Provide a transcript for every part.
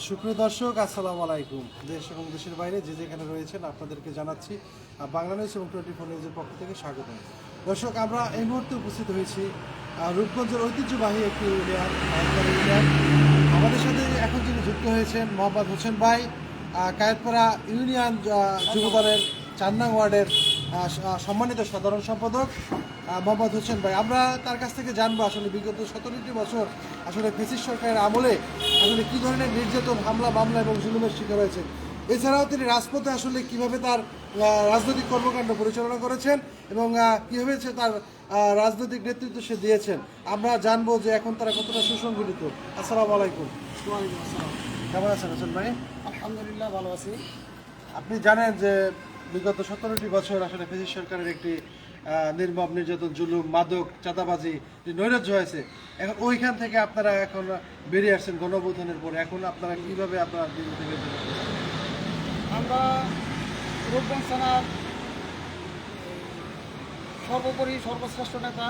সুপ্রিয় দর্শক, আসসালামু আলাইকুম। দেশ এবং দেশের বাইরে যে যেখানে রয়েছেন আপনাদেরকে জানাচ্ছি বাংলা নিউজ এবং 24 নিউজের পক্ষ থেকে স্বাগত। দর্শক, আমরা এই মুহূর্তে উপস্থিত হয়েছি রূপগঞ্জের ঐতিহ্যবাহী একটি ইউনিয়ন। আমাদের সাথে এখন যিনি যুক্ত হয়েছেন মোহাম্মদ হোসেন ভাই, কায়েতপাড়া ইউনিয়ন যুবদলের 4 নং ওয়ার্ডের সম্মানিত সাধারণ সম্পাদক মোহাম্মদ হোসেন ভাই। আমরা তার কাছ থেকে জানবো আসলে বিগত 17টি বছর আসলে ফ্যাসিস্ট সরকারের আমলে আসলে কী ধরনের নির্যাতন, হামলা, মামলা এবং জুলুমের শিকার হয়েছে। এছাড়াও তিনি রাজপথে আসলে কিভাবে তার রাজনৈতিক কর্মকাণ্ড পরিচালনা করেছেন এবং কীভাবে তার রাজনৈতিক নেতৃত্ব সে দিয়েছেন। আমরা জানবো যে এখন তারা কতটা সুসংগঠিত। আসসালামু আলাইকুম। ওয়ালাইকুম আসসালাম। কেমন আছেন হোসেন ভাই? আলহামদুলিল্লাহ, ভালো আছি। আপনি জানেন যে বিগত 17টি বছর আসলে ফ্যাসিস্ট সরকারের একটি নির্মম নির্যাতন, জুলুম, মাদক, চাঁদাবাজি নৈরাজ্য হয়েছে। এখন ওইখান থেকে আপনারা এখন বেরিয়ে আসছেন গণঅভ্যুত্থানের পরে। এখন আপনারা কীভাবে আপনার দিন থেকে আমরা রূপগঞ্জ থানার সর্বোপরি সর্বশ্রেষ্ঠ নেতা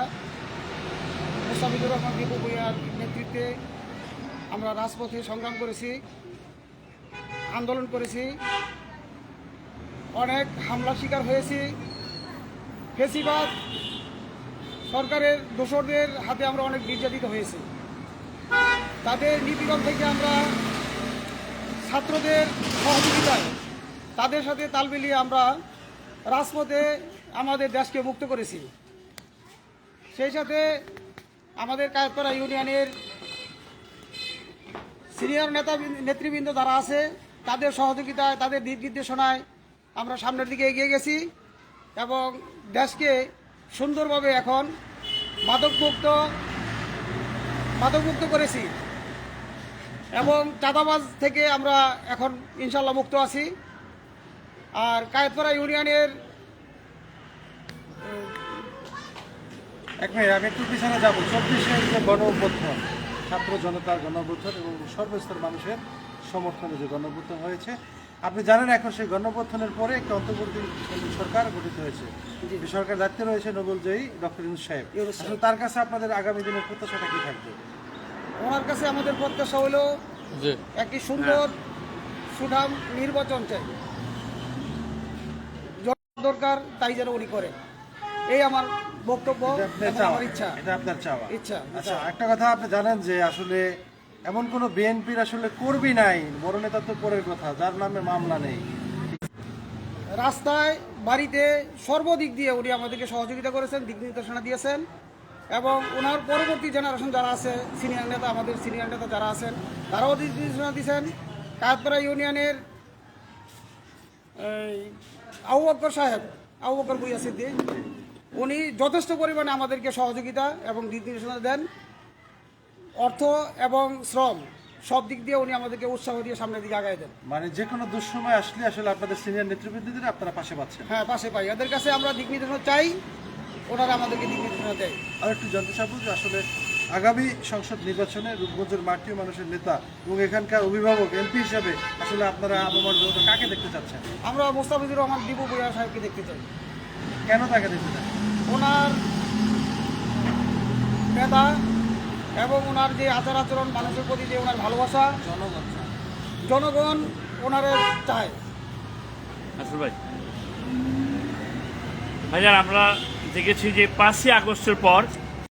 মোস্তাফিজুর রহমান দীপু ভূঁইয়ার নেতৃত্বে আমরা রাজপথে সংগ্রাম করেছি, আন্দোলন করেছি, অনেক হামলার শিকার হয়েছি। ফেসিবাদ সরকারের দোসরদের হাতে আমরা অনেক নির্যাতিত হয়েছি। তাদের নিপীড়ন থেকে আমরা ছাত্রদের সহযোগিতায় তাদের সাথে তাল মিলিয়ে আমরা রাজপথে আমাদের দেশকে মুক্ত করেছি। সেই সাথে আমাদের কায়েতপাড়া ইউনিয়নের সিনিয়র নেতৃবৃন্দ যারা আছে তাদের সহযোগিতায়, তাদের দিক নির্দেশনায় আমরা সামনের দিকে এগিয়ে গেছি এবং দেশকে সুন্দরভাবে এখন মাদকমুক্ত করেছি এবং চাঁদাবাজ থেকে আমরা এখন ইনশাল্লাহ মুক্ত আছি। আর কায়েতপাড়া ইউনিয়নের এক মিনিট, আমি একটু পিছনে যাবো। 24-এর যে গণঅভ্যুত্থান, ছাত্র জনতার গণঅভ্যুত্থান এবং সর্বস্তর মানুষের সমর্থনে যে গণঅভ্যুত্থান হয়েছে, আপনি জানেন এখন সেই গণঅভ্যুত্থানের পরে একটি অন্তর্বর্তী সরকার গঠিত হয়েছে। এই সরকার দায়িত্বে রয়েছে নোবেলজয়ী ডক্টর ইউনূস সাহেব। আসলে তার কাছে আপনাদের আগামী দিনের প্রত্যাশাটা কি থাকবে? ওনার কাছে আমাদের প্রত্যাশা হলো একটি সুন্দর সুঠাম নির্বাচন চাই, দরকার তাই যেন উনি করে, এই আমার বক্তব্য, আমার ইচ্ছা। এটা আপনার চাওয়া? ইচ্ছা। আচ্ছা, একটা কথা আপনি জানেন যে আসলে এমন কোনো বিএনপির আসলে কর্মী নাই, বড় নেতা তো পরের কথা, যার নামে মামলা নেই। রাস্তায়, বাড়িতে, সর্বদিক দিয়ে উনি আমাদেরকে সহযোগিতা করেছেন, দিক নির্দেশনা দিয়েছেন এবং ওনার পরবর্তী জেনারেশন যারা আছে, সিনিয়র নেতা, আমাদের সিনিয়র নেতা যারা আছেন তারাও দিক নির্দেশনা দিয়েছেন। কায়েতপাড়া ইউনিয়নের আবু বকর ভূঁইয়া সিদ্দিক, উনি যথেষ্ট পরিমাণে আমাদেরকে সহযোগিতা এবং দিক নির্দেশনা দেন। অর্থ এবং শ্রম সব দিক দিয়ে উনি আমাদেরকে উৎসাহ দিয়ে সামনের দিকে আগায় দেন। মানে যে কোনো দুঃসময় আসলে আসলে আপনাদের সিনিয়র নেতৃবৃন্দদের আপনারা পাশে পাচ্ছেন? হ্যাঁ, পাশে পাই। এদের কাছে আমরা দিক নির্দেশনা চাই, ওনারা আমাদেরকে দিক নির্দেশনা দেয়। আর একটু জানতে চাবো যে আসলে আগামী সংসদ নির্বাচনে রূপগঞ্জের মাটি মানুষের নেতা এবং এখানকার অভিভাবক এমপি হিসাবে আসলে আপনারা আবহাওয়ার জন্য কাকে দেখতে চাচ্ছেন? আমরা মোস্তাফিজুর রহমান দীপু ভূঁইয়া সাহেবকে দেখতে চাই। কেন তাকে দেখতে চান? ওনার মেধা এবং ওনার যে আচার আচরণ, মানুষের প্রতি যে ওনার ভালোবাসা, জনগণ ওনারে চায়। আসল ভাই, ভাইজান, আমরা দেখেছি যে 5ই আগস্টের পর